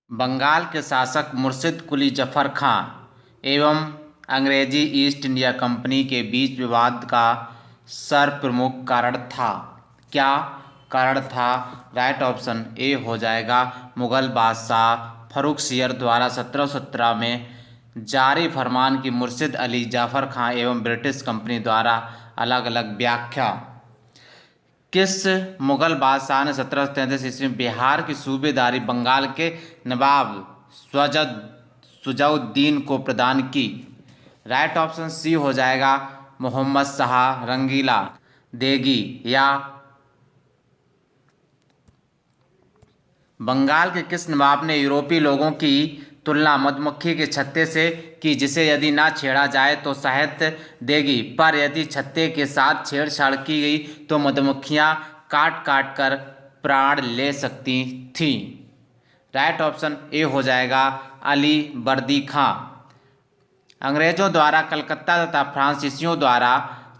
बंगाल के शासक मुर्शिद कुली जफर खां एवं अंग्रेजी ईस्ट इंडिया कंपनी के बीच विवाद का सर्वप्रमुख कारण था। क्या कारण था? राइट ऑप्शन ए हो जाएगा मुगल बादशाह फर्रुखसियर द्वारा 1717 में जारी फरमान की मुर्शिद अली जाफर खां एवं ब्रिटिश कंपनी द्वारा अलग अलग व्याख्या। किस मुगल बादशाह ने 1733 ईस्वी में बिहार की सूबेदारी बंगाल के नवाब सुजाउद्दीन को प्रदान की? राइट ऑप्शन सी हो जाएगा मोहम्मद शाह रंगीला देगी। या बंगाल के किस नवाब ने यूरोपीय लोगों की तुलना मधुमक्खी के छत्ते से की, जिसे यदि ना छेड़ा जाए तो शहद देगी, पर यदि छत्ते के साथ छेड़छाड़ की गई तो मधुमक्खियां काट काट कर प्राण ले सकती थीं? राइट ऑप्शन ए हो जाएगा अली वर्दी खां। अंग्रेजों द्वारा कलकत्ता तथा फ्रांसीसियों द्वारा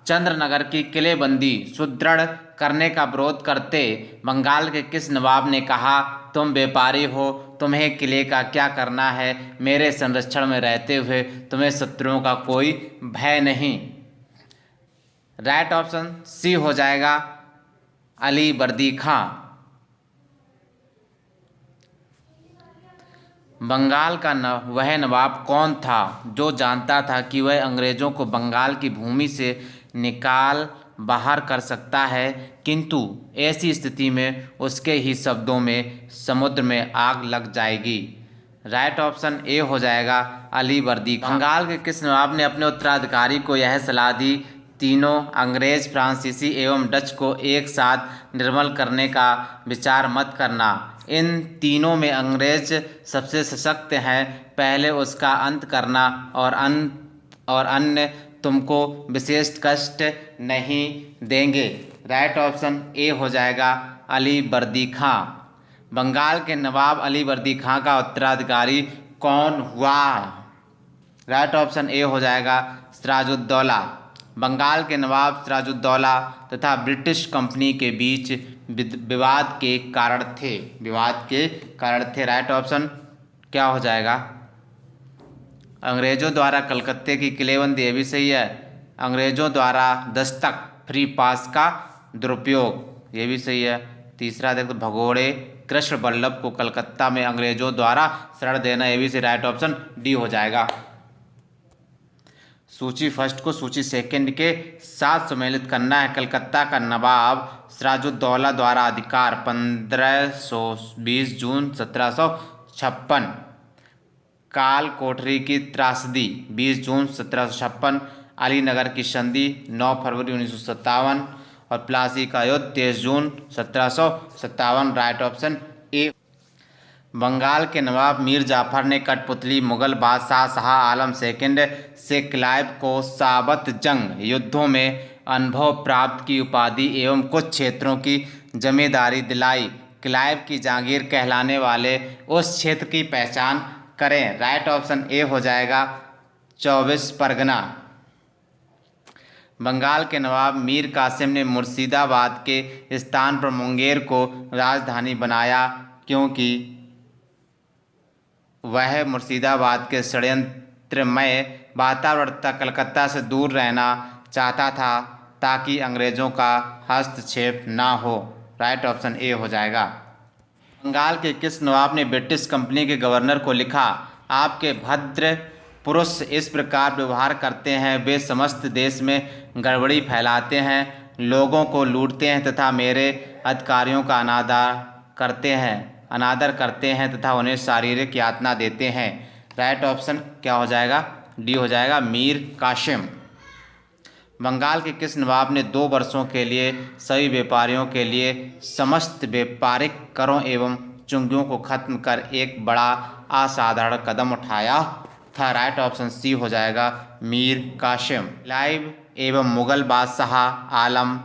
चंद्रनगर की किलेबंदी सुदृढ़ करने का विरोध करते बंगाल के किस नवाब ने कहा, तुम व्यापारी हो, तुम्हें किले का क्या करना है, मेरे संरक्षण में रहते हुए तुम्हें शत्रुओं का कोई भय नहीं? राइट ऑप्शन सी हो जाएगा अली वर्दी खां। बंगाल का वह नवाब कौन था जो जानता था कि वह अंग्रेजों को बंगाल की भूमि से निकाल बाहर कर सकता है, किंतु ऐसी स्थिति में उसके ही शब्दों में समुद्र में आग लग जाएगी? राइट ऑप्शन ए हो जाएगा अली वर्दी खां। बंगाल के किस नवाब ने अपने उत्तराधिकारी को यह सलाह दी, तीनों अंग्रेज, फ्रांसीसी एवं डच को एक साथ निर्मल करने का विचार मत करना। इन तीनों में अंग्रेज सबसे सशक्त हैं, पहले उसका अंत करना और अन्य तुमको विशेष कष्ट नहीं देंगे। राइट ऑप्शन ए हो जाएगा अली वर्दी खां। बंगाल के नवाब अली वर्दी खां का उत्तराधिकारी कौन हुआ? राइट ऑप्शन ए हो जाएगा सिराजुद्दौला। बंगाल के नवाब सिराजुद्दौला तथा ब्रिटिश कंपनी के बीच विवाद के कारण थे। राइट ऑप्शन क्या हो जाएगा? अंग्रेजों द्वारा कलकत्ते की किलेबंदी, ये भी सही है। अंग्रेजों द्वारा दस्तक फ्री पास का दुरुपयोग, ये भी सही है। तीसरा देखो भगोड़े कृष्ण वल्लभ को कलकत्ता में अंग्रेजों द्वारा शरण देना, ये भी सही। राइट ऑप्शन डी हो जाएगा। सूची फर्स्ट को सूची सेकंड के साथ सम्मिलित करना है। कलकत्ता का नवाब सिराजुद्दौला द्वारा अधिकार 1520 जून 1756। काल कोठरी की त्रासदी 20 जून 1756। अलीनगर की संधि 9 फरवरी 1957 और प्लासी का युद्ध 23 जून 1757। Right option A. बंगाल के नवाब मीर जाफर ने कठपुतली मुगल बादशाह शाह आलम सेकंड से क्लाइव को साबत जंग युद्धों में अनुभव प्राप्त की उपाधि एवं कुछ क्षेत्रों की जमींदारी दिलाई। क्लाइव की जागीर कहलाने वाले उस क्षेत्र की पहचान करें। राइट ऑप्शन ए हो जाएगा 24 परगना। बंगाल के नवाब मीर कासिम ने मुर्शिदाबाद के स्थान पर मुंगेर को राजधानी बनाया, क्योंकि वह मुर्शिदाबाद के षड्यंत्रमय वातावरण तक कलकत्ता से दूर रहना चाहता था, ताकि अंग्रेजों का हस्तक्षेप ना हो। राइट ऑप्शन ए हो जाएगा। बंगाल के किस नवाब ने ब्रिटिश कंपनी के गवर्नर को लिखा, आपके भद्र पुरुष इस प्रकार व्यवहार करते हैं, वे समस्त देश में गड़बड़ी फैलाते हैं, लोगों को लूटते हैं तथा मेरे अधिकारियों का अनादर करते हैं तथा उन्हें शारीरिक यातना देते हैं। राइट ऑप्शन क्या हो जाएगा? डी हो जाएगा मीर कासिम। बंगाल के किस नवाब ने 2 वर्षों के लिए सभी व्यापारियों के लिए समस्त व्यापारिक करों एवं चुंगियों को खत्म कर एक बड़ा असाधारण कदम उठाया था? राइट ऑप्शन सी हो जाएगा मीर कासिम। क्लाइव एवं मुगल बादशाह आलम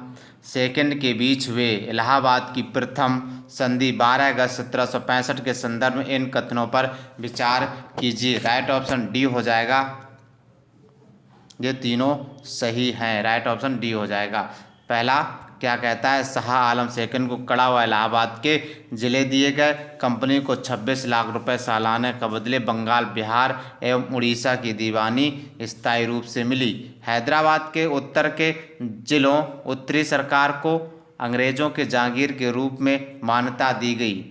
सेकंड के बीच हुए इलाहाबाद की प्रथम संधि 12 अगस्त 1765 के संदर्भ में इन कथनों पर विचार कीजिए। राइट ऑप्शन डी हो जाएगा। ये तीनों सही हैं। राइट ऑप्शन डी हो जाएगा। पहला क्या कहता है, शाह आलम सेकंड को कड़ा व इलाहाबाद के जिले दिए गए। कंपनी को 26 लाख रुपए सालाना के बदले बंगाल, बिहार एवं उड़ीसा की दीवानी स्थायी रूप से मिली। हैदराबाद के उत्तर के जिलों उत्तरी सरकार को अंग्रेजों के जागीर के रूप में मान्यता दी गई।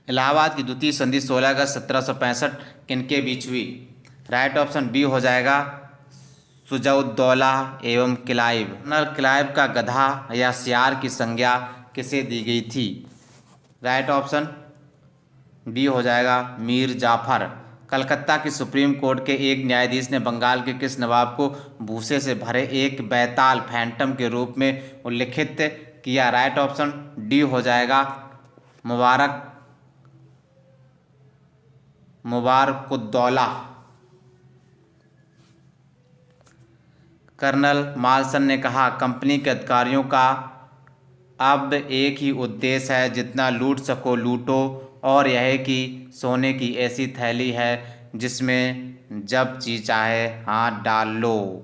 इलाहाबाद की द्वितीय संधि 16 अगस्त 1765 किनके बीच हुई? राइट ऑप्शन बी हो जाएगा, शुजाउद्दौला एवं क्लाइव। कर्नल क्लाइव का गधा या सियार की संज्ञा किसे दी गई थी? राइट ऑप्शन बी हो जाएगा, मीर जाफर। कलकत्ता की सुप्रीम कोर्ट के एक न्यायाधीश ने बंगाल के किस नवाब को भूसे से भरे एक बैताल फैंटम के रूप में उल्लिखित किया? राइट ऑप्शन डी हो जाएगा, मुबारकुद्दौला। कर्नल मालसन ने कहा, कंपनी के अधिकारियों का अब एक ही उद्देश्य है, जितना लूट सको लूटो, और यह कि सोने की ऐसी थैली है जिसमें जब जी चाहे हाथ डाल लो।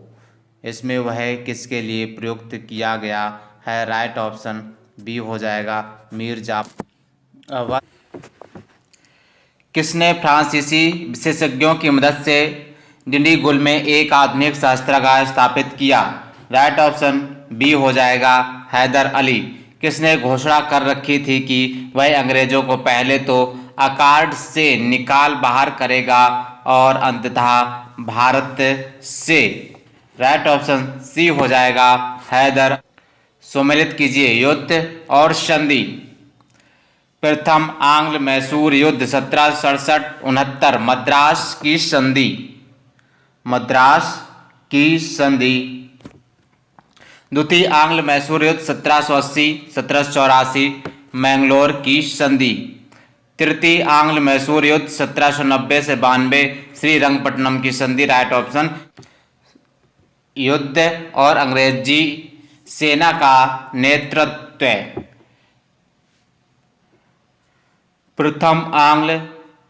इसमें वह किसके लिए प्रयुक्त किया गया है? राइट ऑप्शन बी हो जाएगा, मीर जाफर। किसने फ्रांसीसी विशेषज्ञों की मदद से डिंडीगुल में एक आधुनिक शस्त्रागार स्थापित किया? राइट ऑप्शन बी हो जाएगा, हैदर अली। किसने घोषणा कर रखी थी कि वह अंग्रेजों को पहले तो अकार्ड से निकाल बाहर करेगा और अंततः भारत से? राइट ऑप्शन सी हो जाएगा, हैदर। सम्मिलित कीजिए युद्ध और संधि। प्रथम आंग्ल मैसूर युद्ध 1767-69। मद्रास की संधि। मद्रास की संधि। द्वितीय आंग्ल मैसूर युद्ध 1780-1784। मैंगलोर की संधि। तृतीय आंग्ल मैसूर युद्ध 1790 से 92। श्रीरंगपट्टनम की संधि। Right option. युद्ध और अंग्रेजी सेना का नेतृत्व। प्रथम आंग्ल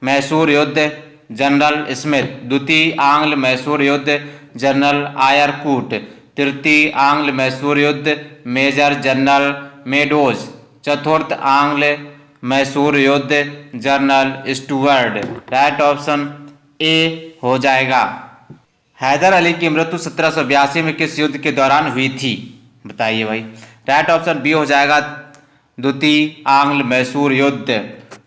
मैसूर युद्ध जनरल स्मिथ। द्वितीय आंग्ल मैसूर युद्ध जनरल आयरकूट। तृतीय आंग्ल मैसूर युद्ध मेजर जनरल मेडोज। चतुर्थ आंग्ल मैसूर युद्ध जनरल स्टुअर्ट। राइट ऑप्शन ए हो जाएगा। हैदर अली की मृत्यु 1782 में किस युद्ध के दौरान हुई थी? बताइए भाई। राइट ऑप्शन बी हो जाएगा, द्वितीय आंग्ल मैसूर युद्ध।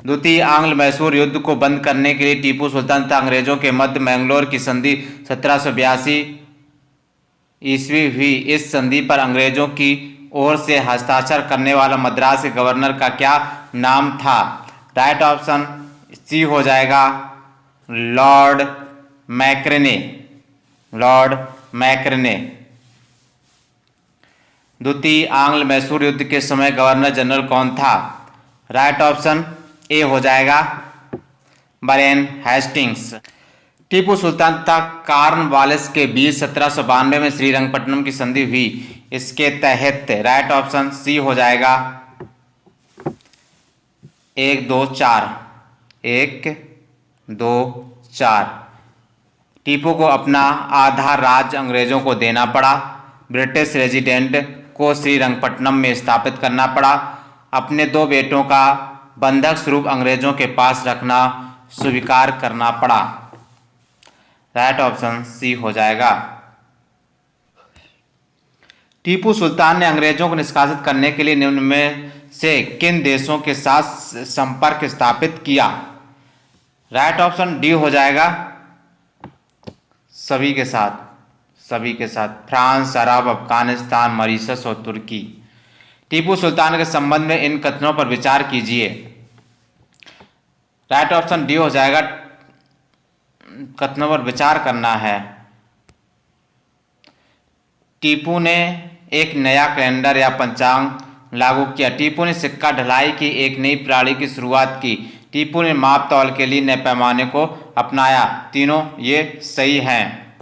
द्वितीय आंग्ल मैसूर युद्ध को बंद करने के लिए टीपू सुल्तान तथा अंग्रेजों के मध्य मैंगलोर की संधि 1782 ईस्वी हुई। इस संधि पर अंग्रेजों की ओर से हस्ताक्षर करने वाला मद्रास के गवर्नर का क्या नाम था? राइट ऑप्शन सी हो जाएगा, लॉर्ड मैक्रेने। लॉर्ड मैक्रेने। द्वितीय आंग्ल मैसूर युद्ध के समय गवर्नर जनरल कौन था? राइट ऑप्शन ए हो जाएगा, वारेन हेस्टिंग्स। टीपू सुल्तान तथा कॉर्नवालिस के बीच 1792 में श्रीरंगपट्टनम की संधि हुई। इसके तहत राइट ऑप्शन सी हो जाएगा, 1 2 4। 1 2 4। टीपू को अपना आधा राज्य अंग्रेजों को देना पड़ा। ब्रिटिश रेजिडेंट को श्रीरंगपट्टनम में स्थापित करना पड़ा। अपने 2 बेटों का बंधक स्वरूप अंग्रेजों के पास रखना स्वीकार करना पड़ा। राइट ऑप्शन सी हो जाएगा। टीपू सुल्तान ने अंग्रेजों को निष्कासित करने के लिए निम्न में से किन देशों के साथ संपर्क स्थापित किया? राइट ऑप्शन डी हो जाएगा, सभी के साथ। सभी के साथ, फ्रांस, अरब, अफगानिस्तान, मॉरिशस और तुर्की। टीपू सुल्तान के संबंध में इन कथनों पर विचार कीजिए। राइट ऑप्शन डी हो जाएगा, कथनों पर विचार करना है। टीपू ने एक नया कैलेंडर या पंचांग लागू किया। टीपू ने सिक्का ढलाई की एक नई प्रणाली की शुरुआत की। टीपू ने माप तौल के लिए नए पैमाने को अपनाया। तीनों ये सही हैं।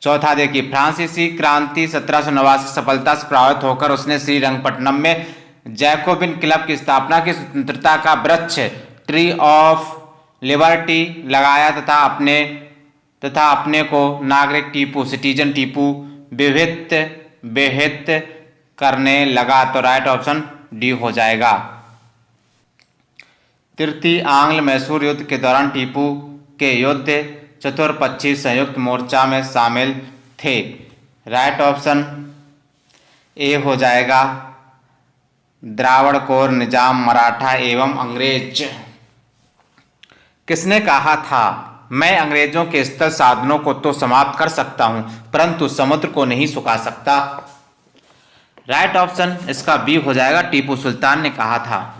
चौथा देखिए, फ्रांसीसी क्रांति 1789 सफलता से प्रभावित होकर उसने श्रीरंगपट्टनम में जैकोबिन क्लब की स्थापना की। स्वतंत्रता का वृक्ष ट्री ऑफ लिबर्टी लगाया तथा अपने को नागरिक टीपू, सिटीजन टीपू विहित विहित करने लगा। तो राइट ऑप्शन डी हो जाएगा। तृतीय आंग्ल मैसूर युद्ध के दौरान टीपू के युद्ध चतुरपक्षीय संयुक्त मोर्चा में शामिल थे। राइट ऑप्शन ए हो जाएगा। द्रावड़ कोर, निजाम, मराठा एवं अंग्रेज। किसने कहा था, मैं अंग्रेजों के स्थल साधनों को तो समाप्त कर सकता हूं, परंतु समुद्र को नहीं सुखा सकता। राइट ऑप्शन इसका बी हो जाएगा। टीपू सुल्तान ने कहा था।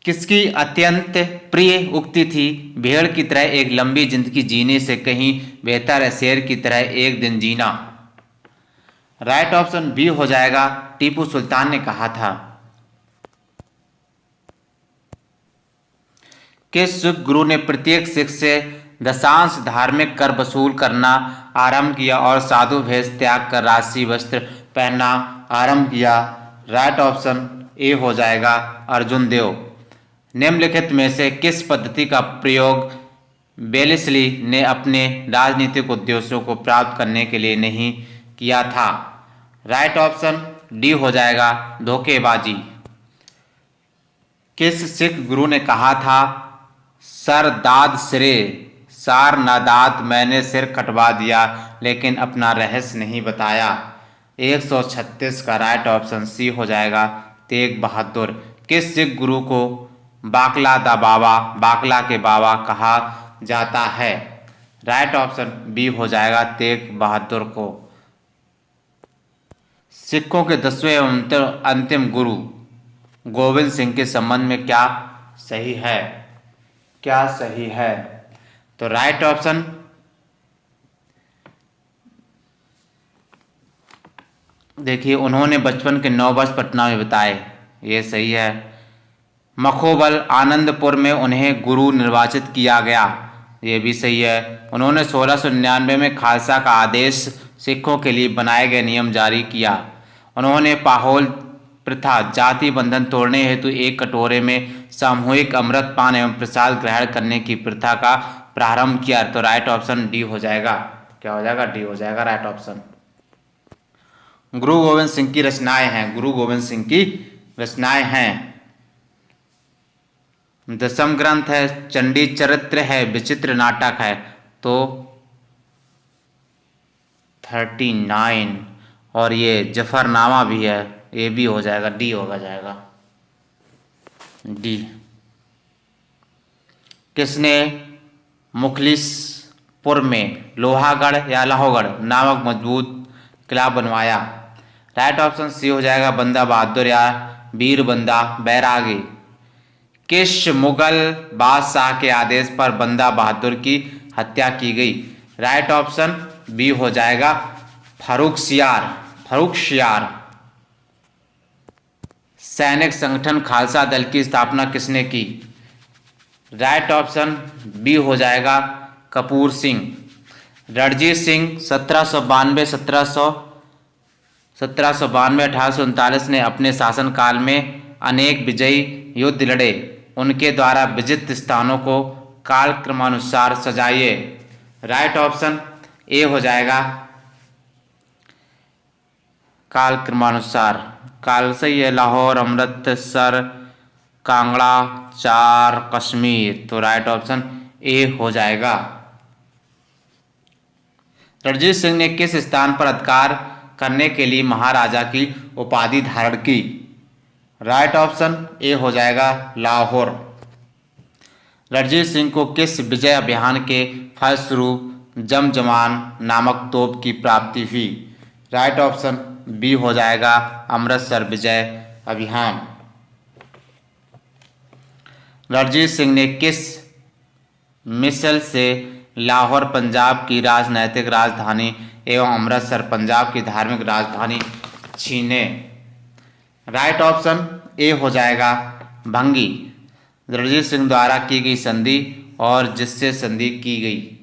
किसकी अत्यंत प्रिय उक्ति थी, भेड़ की तरह एक लंबी जिंदगी जीने से कहीं बेहतर है शेर की तरह एक दिन जीना। राइट ऑप्शन बी हो जाएगा। टीपू सुल्तान ने कहा था। किस सिख गुरु ने प्रत्येक सिख से दशांश धार्मिक कर वसूल करना आरंभ किया और साधु भेष त्याग कर राजसी वस्त्र पहनना आरंभ किया? राइट ऑप्शन ए हो जाएगा। अर्जुन देव। निम्नलिखित में से किस पद्धति का प्रयोग वेलेस्ली ने अपने राजनीतिक उद्देश्यों को प्राप्त करने के लिए नहीं किया था? राइट ऑप्शन डी हो जाएगा। धोखेबाजी। किस सिख गुरु ने कहा था, सर दाद सिरे सार नादाद, मैंने सिर कटवा दिया लेकिन अपना रहस्य नहीं बताया? 136 का राइट ऑप्शन सी हो जाएगा। तेग बहादुर। किस सिख गुरु को बाकला दा बाबा, बाकला के बाबा कहा जाता है? राइट ऑप्शन बी हो जाएगा। तेग बहादुर को। सिखों के 10वें एवं अंतिम गुरु गोविंद सिंह के संबंध में क्या सही है? क्या सही है? तो राइट ऑप्शन देखिए, उन्होंने बचपन के 9 वर्ष पटना में बिताए, ये सही है। मखोबल आनंदपुर में उन्हें गुरु निर्वाचित किया गया, ये भी सही है। उन्होंने 1699 में खालसा का आदेश सिखों के लिए बनाए गए नियम जारी किया। उन्होंने पाहोल प्रथा जाति बंधन तोड़ने हेतु एक कटोरे में सामूहिक अमृत पान एवं प्रसाद ग्रहण करने की प्रथा का प्रारंभ किया। तो राइट ऑप्शन डी हो जाएगा। क्या हो जाएगा? डी हो जाएगा राइट ऑप्शन। गुरु गोविंद सिंह की रचनाएं हैं, गुरु गोविंद सिंह की रचनाएं हैं। दशम ग्रंथ है, चंडी चरित्र है, विचित्र नाटक है। तो 39 और ये जफरनामा भी है, ये भी हो जाएगा। डी होगा जाएगा डी। किसने मुखलिसपुर में लोहागढ़ या लाहौगढ़ नामक मजबूत किला बनवाया? राइट ऑप्शन सी हो जाएगा। बंदा बहादुर या वीर बंदा बैरागी। किस मुगल बादशाह के आदेश पर बंदा बहादुर की हत्या की गई? राइट ऑप्शन बी हो जाएगा। फर्रुखसियार। फर्रुखसियार। सैनिक संगठन खालसा दल की स्थापना किसने की? राइट ऑप्शन बी हो जाएगा। कपूर सिंह। रणजीत सिंह 1792-1839 ने अपने शासनकाल में अनेक विजयी युद्ध लड़े। उनके द्वारा विजित स्थानों को कालक्रमानुसार सजाइए। राइट ऑप्शन ए हो जाएगा। कालक्रमानुसार। काल सही है। लाहौर, अमृतसर, कांगड़ा, चार, कश्मीर। तो राइट ऑप्शन ए हो जाएगा। रणजीत सिंह ने किस स्थान पर अधिकार करने के लिए महाराजा की उपाधि धारण की? राइट ऑप्शन ए हो जाएगा। लाहौर। रणजीत सिंह को किस विजय अभियान के फलस्वरूप जमजमान नामक तोप की प्राप्ति हुई? राइट ऑप्शन बी हो जाएगा। अमृतसर विजय अभियान। रणजीत सिंह ने किस मिसल से लाहौर पंजाब की राजनैतिक राजधानी एवं अमृतसर पंजाब की धार्मिक राजधानी छीने? राइट ऑप्शन ए हो जाएगा। भंगी। रणजीत सिंह द्वारा की गई संधि और जिससे संधि की गई?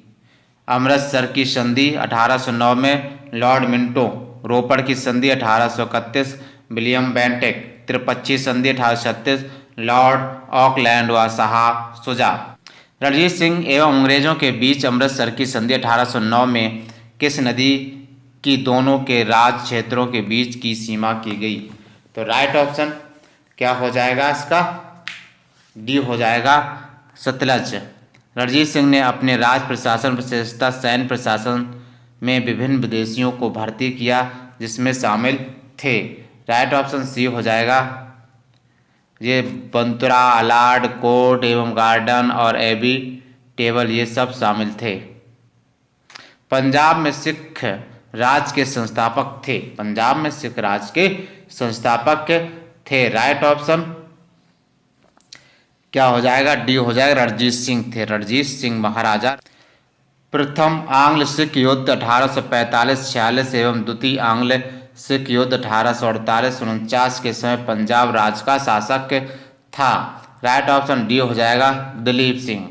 अमृतसर की संधि 1809 में लॉर्ड मिंटो। रोपड़ की संधि 1831 विलियम बेंटिक। त्रिपक्षीय संधि 1836 लॉर्ड ऑकलैंड व शाह शुजा। रणजीत सिंह एवं अंग्रेजों के बीच अमृतसर की संधि 1809 में किस नदी कि दोनों के राज क्षेत्रों के बीच की सीमा की गई। तो राइट ऑप्शन क्या हो जाएगा इसका? डी हो जाएगा, सतलज। रणजीत सिंह ने अपने राज प्रशासन, विशेषतः सैन्य प्रशासन में विभिन्न विदेशियों को भर्ती किया, जिसमें शामिल थे। राइट ऑप्शन सी हो जाएगा, ये बंतुरा, अलार्ड, कोर्ट एवं गार्डन और एबी टेबल ये सब शामिल थे। पंजाब में सिख राज के संस्थापक थे। पंजाब में सिख राज के संस्थापक थे। राइट ऑप्शन क्या हो जाएगा? डी हो जाएगा, रणजीत सिंह थे। रणजीत सिंह महाराजा। प्रथम आंग्ल सिख युद्ध 1845-46 एवं द्वितीय आंग्ल सिख युद्ध 1848-49 के समय पंजाब राज्य का शासक था। राइट ऑप्शन डी हो जाएगा, दलीप सिंह।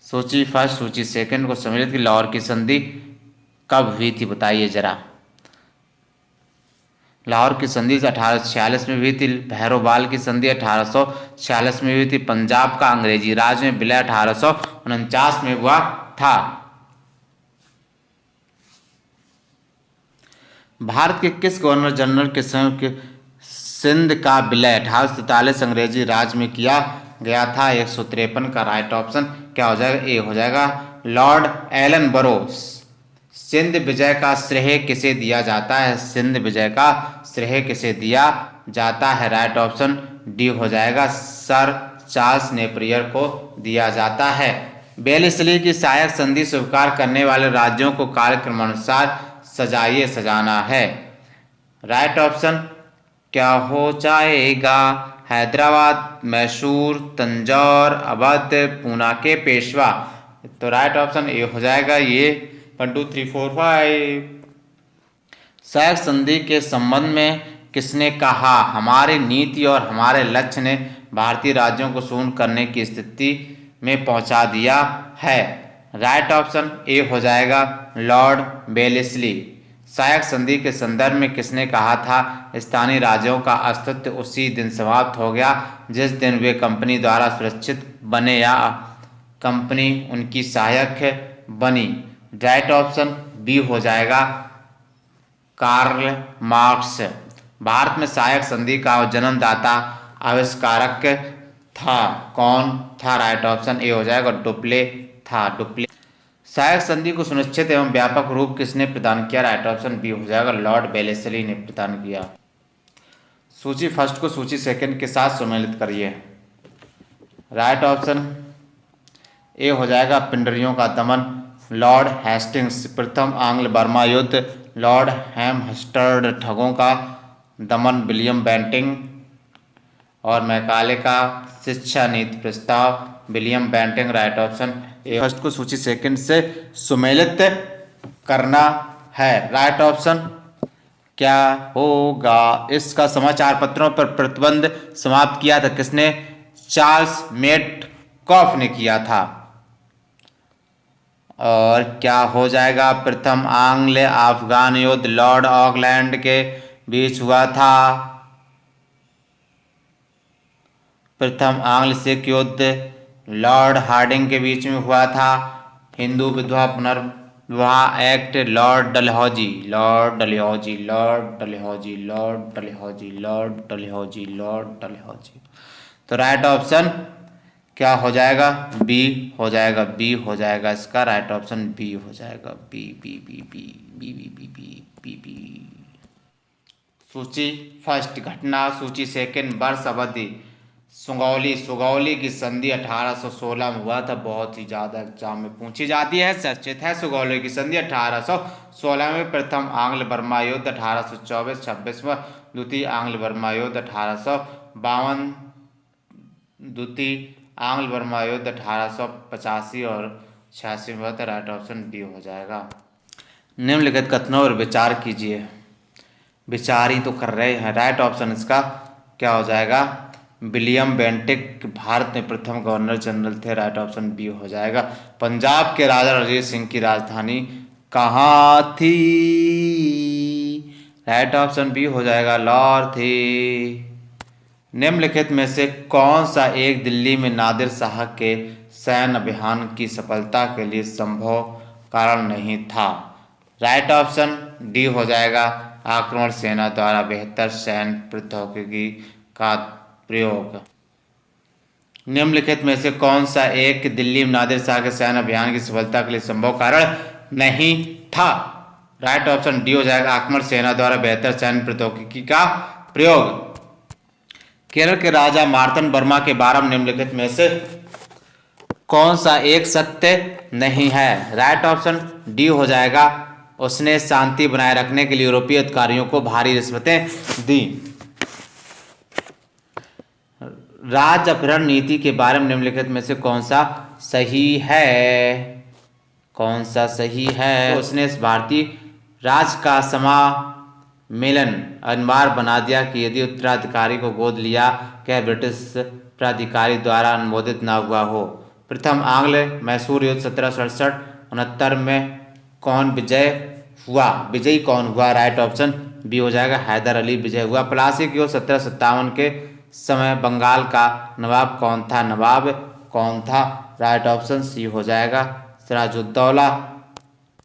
सूची फर्स्ट, सूची सेकंड को सम्मिलित की लाहौर की संधि कब हुई थी बताइए जरा। लाहौर की संधि 1846 में हुई थी। भैरोबाल की संधि 1846 में हुई थी। पंजाब का अंग्रेजी राज में विलय 1849 में हुआ था। भारत के किस गवर्नर जनरल के समय सिंध का विलय 1847 अंग्रेजी राज में किया गया था? 153 का राइट ऑप्शन क्या हो जाएगा? ए हो जाएगा, लॉर्ड एलन बरोस। सिंध विजय का श्रेय किसे दिया जाता है? सिंध विजय का श्रेय किसे दिया जाता है? राइट ऑप्शन डी हो जाएगा, सर चार्ल्स नेपियर को दिया जाता है। वेलेस्ली की सहायक संधि स्वीकार करने वाले राज्यों को कार्यक्रमानुसार सजाइए सजाना है। राइट ऑप्शन क्या हो जाएगा? हैदराबाद, मैसूर, तंजौर, अवध, पूना के पेशवा। तो राइट ऑप्शन ए हो जाएगा, ये 1 2 3 4 5। सहायक संधि के संबंध में किसने कहा? हमारी नीति और हमारे लक्ष्य ने भारतीय राज्यों को शून्य करने की स्थिति में पहुंचा दिया है। राइट ऑप्शन ए हो जाएगा, लॉर्ड वेलेस्ली। सहायक संधि के संदर्भ में किसने कहा था? स्थानीय राज्यों का अस्तित्व उसी दिन समाप्त हो गया जिस दिन वे कंपनी द्वारा सुरक्षित बने या कंपनी उनकी सहायक बनी। राइट ऑप्शन बी हो जाएगा, कार्ल मार्क्स। भारत में सहायक संधि का जन्मदाता आविष्कारक था। कौन था? राइट ऑप्शन ए हो जाएगा, डुप्ले था। डुप्ले। सहायक संधि को सुनिश्चित एवं व्यापक रूप किसने प्रदान किया? राइट ऑप्शन बी हो जाएगा, लॉर्ड वेलेस्ली ने प्रदान किया। सूची फर्स्ट को सूची सेकंड के साथ सम्मिलित करिए। राइट ऑप्शन ए हो जाएगा, पिंडरियों का दमन, लॉर्ड हेस्टिंग्स। प्रथम आंग्ल बर्मा युद्ध, लॉर्ड हेमहस्टर्ड। ठगों का दमन, विलियम बेंटिंग। और मैकाले का शिक्षा नीति प्रस्ताव, William Bentinck. Right option A first को सूची सेकंड से सुमेलित करना है। राइट ऑप्शन क्या होगा? इसका समाचार पत्रों पर प्रतिबंध समाप्त किया था किसने? चार्ल्स मेटकॉफ ने किया था। और क्या हो जाएगा? प्रथम आंग्ल अफगान युद्ध लॉर्ड ऑकलैंड के बीच हुआ था। प्रथम आंग्ल सिख युद्ध लॉर्ड हार्डिंग के बीच में हुआ था। हिंदू विधवा पुनर्विवाह act Lord Dalhousie. Lord Dalhousie, Lord Dalhousie, Lord Dalhousie, Lord Dalhousie, Lord Dalhousie. तो राइट ऑप्शन क्या हो जाएगा? बी हो जाएगा, बी हो जाएगा इसका। राइट ऑप्शन बी हो जाएगा, B B B B B B B B B B. सूची फर्स्ट घटना, सूची सेकंड वर्ष, अवधि। सुगौली की संधि 1816 में हुआ था। बहुत ही ज़्यादा एग्जाम में पूछी जाती है, चर्चित है। सुगौली की संधि 1816 में। प्रथम आंग्ल बर्मा युद्ध 1824-26 में। द्वितीय आंग्ल बर्मा युद्ध 1852। द्वितीय आंग्ल बर्मा युद्ध 1885 और 86 में हुआ था। राइट ऑप्शन बी हो जाएगा। निम्नलिखित कथनों पर विचार कीजिए। विचार ही तो कर रहे हैं। राइट ऑप्शन इसका क्या हो जाएगा? विलियम बेंटिक भारत में प्रथम गवर्नर जनरल थे। राइट ऑप्शन बी हो जाएगा। पंजाब के राजा रणजीत सिंह की राजधानी कहाँ थी? राइट ऑप्शन बी हो जाएगा, लाहौर थी। निम्नलिखित में से कौन सा एक दिल्ली में नादिर शाह के सैन्य अभियान की सफलता के लिए संभव कारण नहीं था? राइट ऑप्शन डी हो जाएगा आक्रमण सेना द्वारा बेहतर सैन्य प्रौद्योगिकी का प्रयोग। निम्नलिखित में से कौन सा एक दिल्ली में नादिर शाह के सैन्य अभियान की सफलता के लिए संभव कारण नहीं था? राइट ऑप्शन डी हो जाएगा आक्रमण सेना द्वारा बेहतर सैन्य प्रौद्योगिकी का प्रयोग। केरल के राजा मार्तंड वर्मा के बारे में निम्नलिखित में से कौन सा एक सत्य नहीं है? राइट ऑप्शन डी हो जाएगा उसने शांति बनाए रखने के लिए यूरोपीय अधिकारियों को भारी रिश्वतें दी। राज्य अपहरण नीति के बारे में निम्नलिखित में से कौन सा सही है? कौन सा सही है? तो उसने इस भारतीय राज्य का समामेलन अनिवार्य बना दिया कि यदि उत्तराधिकारी को गोद लिया गया ब्रिटिश प्राधिकारी द्वारा अनुमोदित न हुआ हो। प्रथम आंग्ल मैसूर युद्ध 1767-69 में कौन विजयी कौन हुआ? राइट ऑप्शन बी हो जाएगा हैदर अली विजय हुआ। प्लासी की युद्ध 1757 के समय बंगाल का नवाब कौन था? राइट ऑप्शन सी हो जाएगा सिराजुद्दौला।